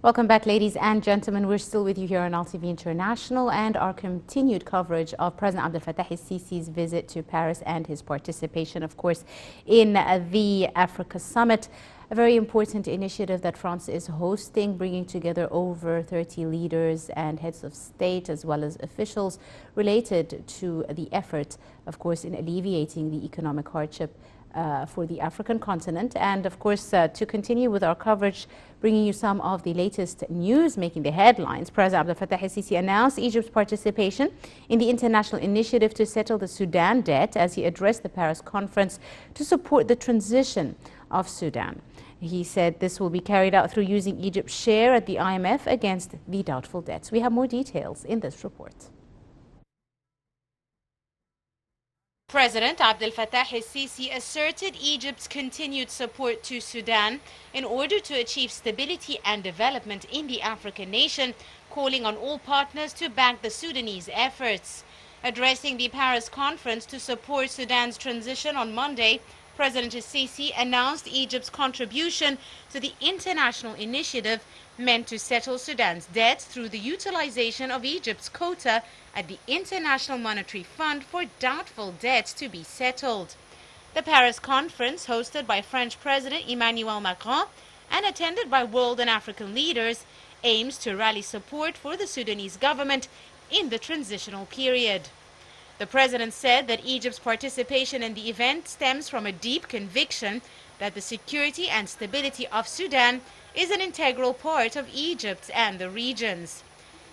Welcome back, ladies and gentlemen. We're still with you here on LTV International and our continued coverage of President Abdel Fattah el-Sisi's visit to Paris and his participation, of course, in the Africa Summit. A very important initiative that France is hosting, bringing together over 30 leaders and heads of state as well as officials related to the effort, of course, in alleviating the economic hardship for the African continent. And of course, to continue with our coverage, bringing you some of the latest news making the headlines, President Abdel Fattah el-Sisi announced Egypt's participation in the international initiative to settle the Sudan debt as he addressed the Paris conference to support the transition of Sudan. He said this will be carried out through using Egypt's share at the IMF against the doubtful debts. We have more details in this report. President Abdel Fattah el-Sisi asserted Egypt's continued support to Sudan in order to achieve stability and development in the African nation, calling on all partners to back the Sudanese efforts. Addressing the Paris conference to support Sudan's transition on Monday, President el-Sisi announced Egypt's contribution to the international initiative meant to settle Sudan's debts through the utilization of Egypt's quota at the International Monetary Fund for doubtful debts to be settled. The Paris conference, hosted by French President Emmanuel Macron and attended by world and African leaders, aims to rally support for the Sudanese government in the transitional period. The president said that Egypt's participation in the event stems from a deep conviction that the security and stability of Sudan is an integral part of Egypt and the regions.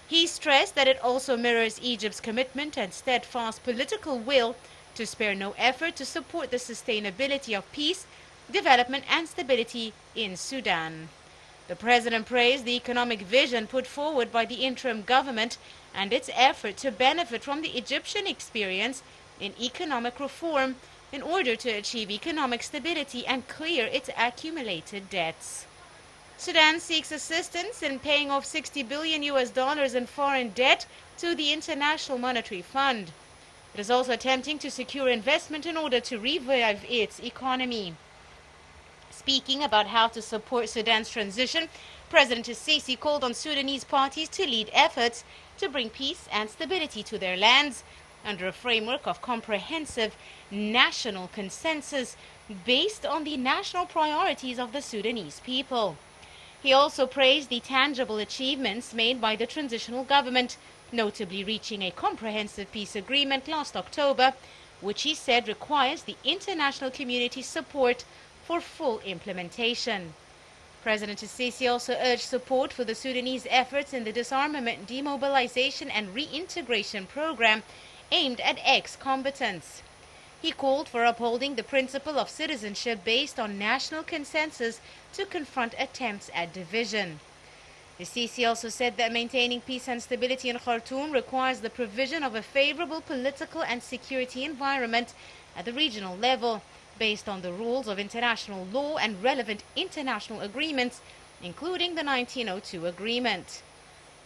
He stressed that it also mirrors Egypt's commitment and steadfast political will to spare no effort to support the sustainability of peace, development and stability in Sudan. The president praised the economic vision put forward by the interim government and its effort to benefit from the Egyptian experience in economic reform in order to achieve economic stability and clear its accumulated debts. Sudan seeks assistance in paying off $60 billion in foreign debt to the International Monetary Fund. It is also attempting to secure investment in order to revive its economy. Speaking about how to support Sudan's transition, President el-Sisi called on Sudanese parties to lead efforts to bring peace and stability to their lands under a framework of comprehensive national consensus based on the national priorities of the Sudanese people. He also praised the tangible achievements made by the transitional government, notably reaching a comprehensive peace agreement last October, which he said requires the international community's support for full implementation. President el-Sisi also urged support for the Sudanese efforts in the disarmament, demobilization and reintegration program aimed at ex-combatants. He called for upholding the principle of citizenship based on national consensus to confront attempts at division. El-Sisi also said that maintaining peace and stability in Khartoum requires the provision of a favorable political and security environment at the regional level, based on the rules of international law and relevant international agreements, including the 1902 agreement.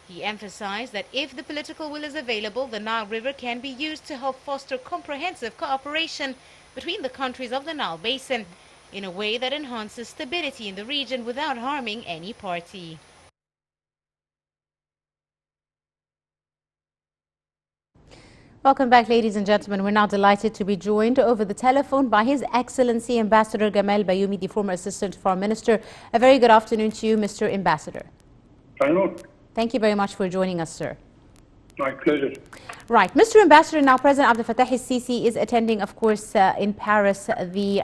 He emphasized that if the political will is available, the Nile River can be used to help foster comprehensive cooperation between the countries of the Nile Basin in a way that enhances stability in the region without harming any party. Welcome back, ladies and gentlemen. We're now delighted to be joined over the telephone by His Excellency Ambassador Gamal Bayoumi, the former Assistant Foreign Minister. A very good afternoon to you, Mr. Ambassador. Hello. Thank you very much for joining us, sir. My pleasure. Right. Mr. Ambassador, now President Abdel Fattah el-Sisi is attending, of course, in Paris, the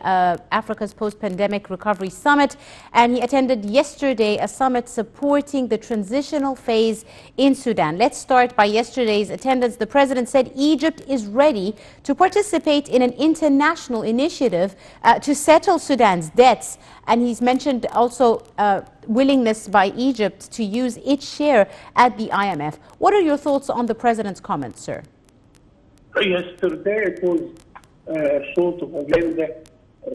Africa's Post-Pandemic Recovery Summit. And he attended yesterday a summit supporting the transitional phase in Sudan. Let's start by yesterday's attendance. The president said Egypt is ready to participate in an international initiative to settle Sudan's debts. And he's mentioned also willingness by Egypt to use its share at the IMF. What are your thoughts on the president's comments, sir? Yesterday it was sort of agenda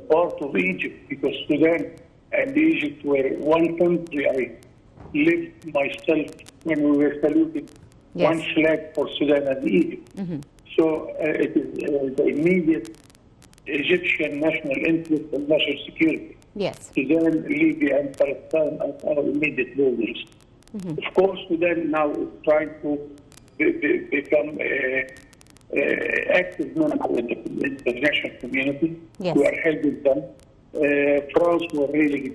part of Egypt, because Sudan and Egypt were one country. I lived myself when we were saluting one flag for Sudan and Egypt. So it is the immediate Egyptian national interest and national security. Yes. Sudan, Libya, and Palestine are our immediate borders. Of course, Sudan now is trying to become active member in the international community. Yes. We are helping them. France was really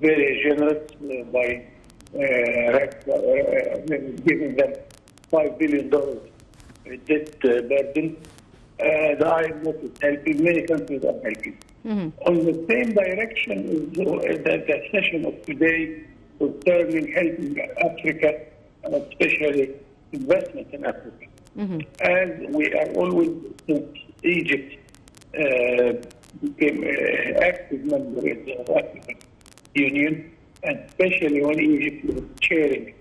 very generous by giving them $5 billion debt burden. The IMF is helping, many countries are helping. On the same direction is the session of today concerning helping Africa, and especially investment in Africa. And we are always, since Egypt became an active member in the African Union, and especially when Egypt was chairing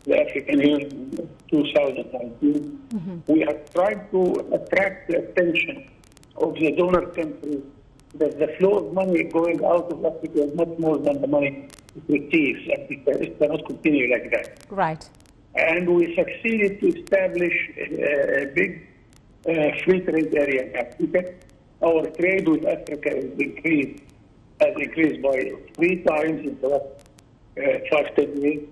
the African Union in 2019, we are trying to attract the attention of the donor countries that the flow of money going out of Africa is much more than the money it receives, and it cannot continue like that. Right. And we succeeded to establish a big free trade area in Africa. Our trade with Africa has increased by 3 times in the last 5-10 years.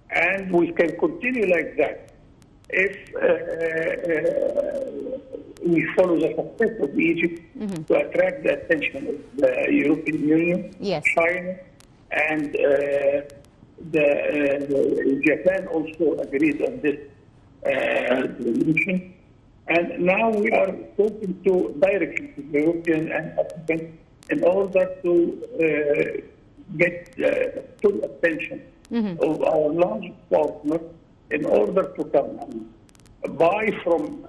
And we can continue like that if we follow the success of Egypt to attract the attention of the European Union, Yes. China, and Japan also agreed on this resolution. And now we are talking directly to the European and African in order to get full attention of our large partners in order to come and buy from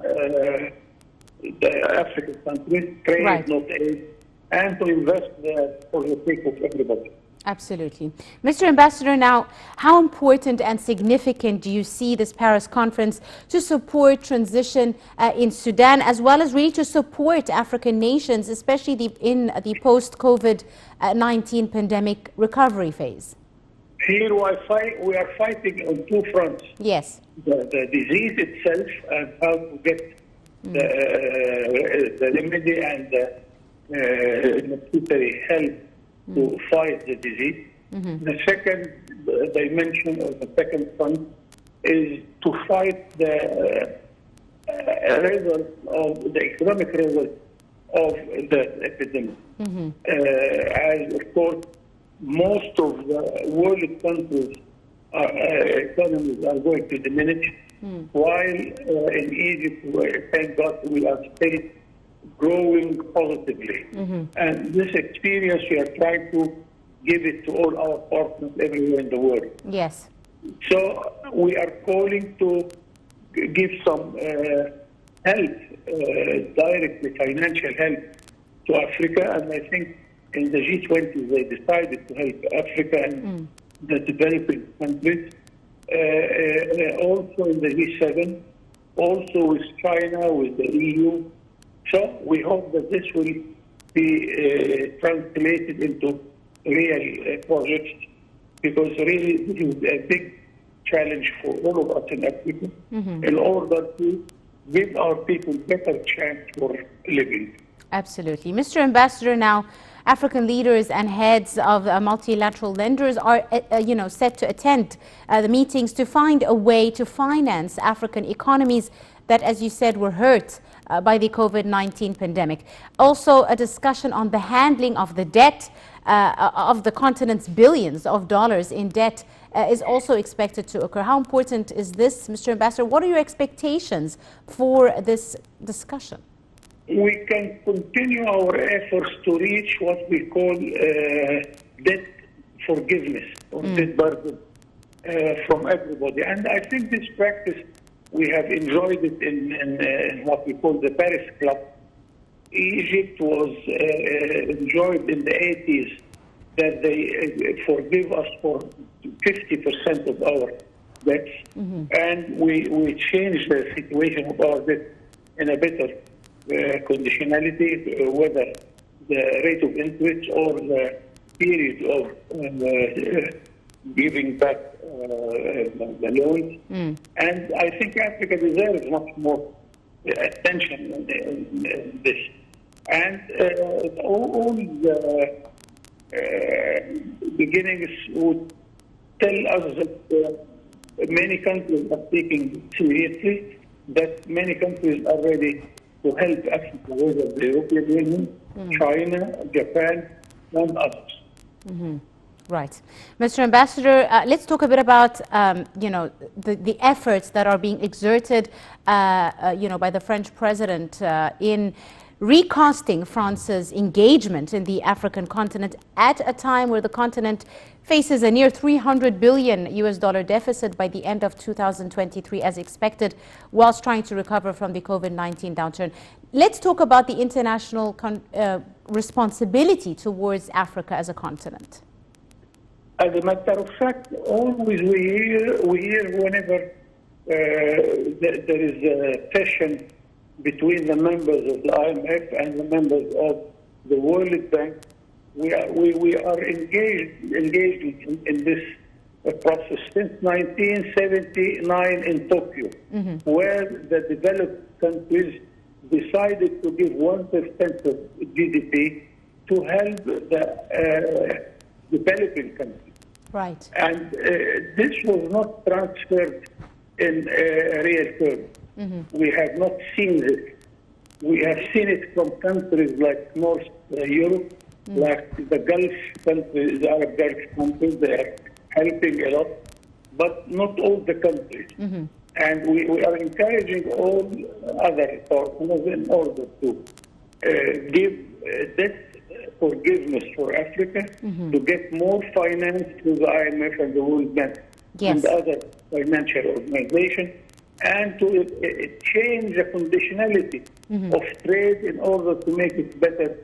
the African countries, trade, Right. not aid, and to invest for the sake of everybody. Absolutely. Mr. Ambassador, now, how important and significant do you see this Paris conference to support transition in Sudan, as well as really to support African nations, especially in the post-COVID-19 pandemic recovery phase? Here we are fighting on 2 fronts. Yes. The disease itself and how to get the remedy and the necessary help to fight the disease. The second dimension or the second front is to fight the results of the economic results of the epidemic. As of course, most of the world countries economies are going to diminish, while in Egypt, thank God, we are still growing positively. And this experience, we are trying to give it to all our partners everywhere in the world. Yes. So we are calling to give some help, directly financial help to Africa. And I think in the G20, they decided to help Africa and the developing countries. Also in the G7, also with China, with the EU. So we hope that this will be translated into real projects, because really this is a big challenge for all of us in Africa in order to give our people better chance for living. Absolutely. Mr. Ambassador, now African leaders and heads of multilateral lenders are set to attend the meetings to find a way to finance African economies that, as you said, were hurt by the COVID-19 pandemic. Also, a discussion on the handling of the debt of the continent's billions of dollars in debt is also expected to occur. How important is this, Mr. Ambassador? What are your expectations for this discussion? We can continue our efforts to reach what we call debt forgiveness or debt burden from everybody. And I think this practice, we have enjoyed it in what we call the Paris Club. Egypt was enjoyed in the 80s that they forgive us for 50% of our debts. And we changed the situation of our debt in a better conditionality, whether the rate of interest or the period of giving back the loans. And I think Africa deserves much more attention in this. And all the beginnings would tell us that many countries are taking seriously, that many countries are ready to help Africa, whether the European Union, China, Japan, and others. Right. Mr. Ambassador, let's talk a bit about, the efforts that are being exerted, by the French president in recasting France's engagement in the African continent at a time where the continent faces a near $300 billion deficit by the end of 2023 as expected, whilst trying to recover from the COVID-19 downturn. Let's talk about the international responsibility towards Africa as a continent. As a matter of fact, always we hear whenever there is a session between the members of the IMF and the members of the World Bank, we are engaged in this process since 1979 in Tokyo, where the developed countries decided to give 1% of GDP to help the developing countries. Right. And this was not transferred in real terms. We have not seen this. We have seen it from countries like North Europe, like the Gulf countries, the Arab Gulf countries. They are helping a lot, but not all the countries. And we are encouraging all other partners in order to give debt forgiveness for Africa, to get more finance through the IMF and the World Bank and other financial organizations, and to change the conditionality of trade in order to make it better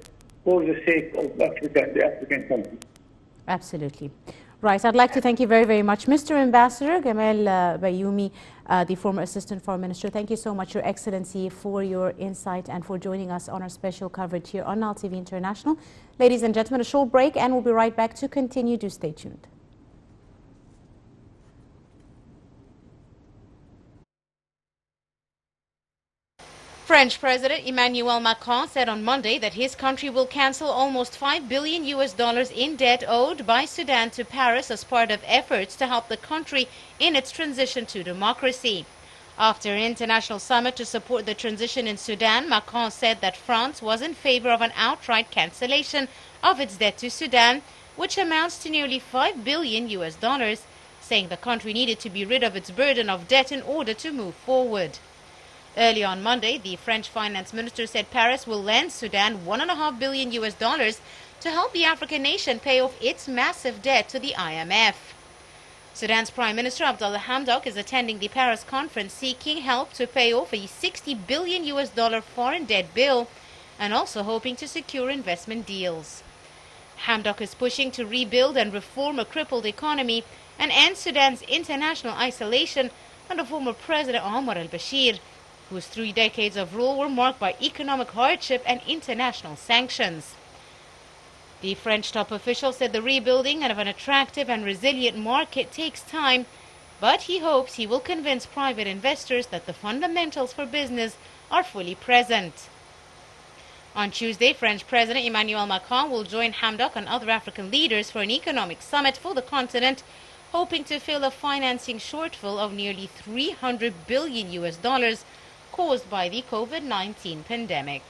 for the sake of Africa and the African countries. Absolutely. Right. I'd like to thank you very, very much, Mr. Ambassador Gamal Bayoumi, the former Assistant Foreign Minister. Thank you so much, Your Excellency, for your insight and for joining us on our special coverage here on Nile TV International. Ladies and gentlemen, a short break and we'll be right back to continue. Do stay tuned. French President Emmanuel Macron said on Monday that his country will cancel almost $5 billion in debt owed by Sudan to Paris as part of efforts to help the country in its transition to democracy. After an international summit to support the transition in Sudan, Macron said that France was in favor of an outright cancellation of its debt to Sudan, which amounts to nearly $5 billion, saying the country needed to be rid of its burden of debt in order to move forward. Early on Monday, the French finance minister said Paris will lend Sudan $1.5 billion to help the African nation pay off its massive debt to the IMF. Sudan's Prime Minister Abdallah Hamdok is attending the Paris conference seeking help to pay off a $60 billion foreign debt bill and also hoping to secure investment deals. Hamdok is pushing to rebuild and reform a crippled economy and end Sudan's international isolation under former President Omar al-Bashir, whose 3 decades of rule were marked by economic hardship and international sanctions. The French top official said the rebuilding of an attractive and resilient market takes time, but he hopes he will convince private investors that the fundamentals for business are fully present. On Tuesday, French President Emmanuel Macron will join Hamdok and other African leaders for an economic summit for the continent, hoping to fill a financing shortfall of nearly $300 billion caused by the COVID-19 pandemic.